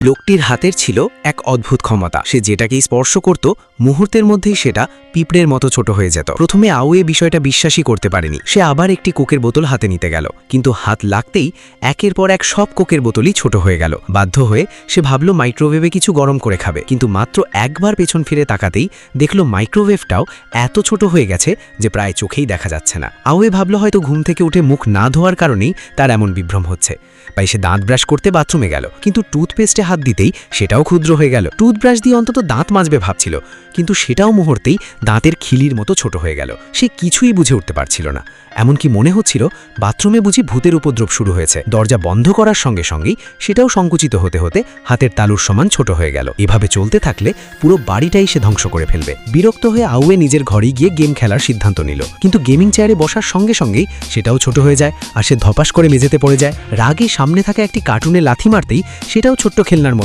লোকটির হাতের ছিল এক অদ্ভুত ক্ষমতা। সে যেটাকেই স্পর্শ করত মুহূর্তের মধ্যেই সেটা পিঁপড়ের মতো ছোট হয়ে যেত। প্রথমে আউয়ে বিষয়টা বিশ্বাসই করতে পারেনি। সে আবার একটি কোকের বোতল হাতে নিতে গেল, কিন্তু হাত লাগতেই একের পর এক সব কোকের বোতলই ছোট হয়ে গেল। বাধ্য হয়ে সে ভাবল মাইক্রোওয়েভে কিছু গরম করে খাবে, কিন্তু মাত্র একবার পেছন ফিরে তাকাতেই দেখল মাইক্রোওয়েভটাও এত ছোট হয়ে গেছে যে প্রায় চোখেই দেখা যাচ্ছে না। আউয়ে ভাবল হয়তো ঘুম থেকে উঠে মুখ না ধোয়ার কারণেই তার এমন বিভ্রম হচ্ছে। তাই সে দাঁত ব্রাশ করতে বাথরুমে গেল, কিন্তু টুথপেস্টে হাত দিতেই সেটাও ক্ষুদ্র হয়ে গেল। টুথব্রাশ দিয়ে অন্তত দাঁত মাজবে ভাবছিল, কিন্তু সেটাও মুহূর্তেই দাঁতের খিলির মতো ছোট হয়ে গেল। সে কিছুই বুঝে উঠতে পারছিল না। এমনকি মনে হচ্ছিল বাথরুমে বুঝি ভূতের উপদ্রব শুরু হয়েছে। দরজা বন্ধ করার সঙ্গে সঙ্গেই সেটাও সংকুচিত হতে হতে হাতের তালুর সমান ছোট হয়ে গেল। এভাবে চলতে থাকলে পুরো বাড়িটাই সে ধ্বংস করে ফেলবে। বিরক্ত হয়ে আউয়ে নিজের ঘরে গিয়ে গেম খেলার সিদ্ধান্ত নিল, কিন্তু গেমিং চেয়ারে বসার সঙ্গে সঙ্গেই সেটাও ছোট হয়ে যায় আর সে ধপাস করে মেঝেতে পড়ে যায়। রাগে সামনে থাকা একটি কার্টুনে লাথি মারতেই সেটাও ছোট্ট খেলনার মতো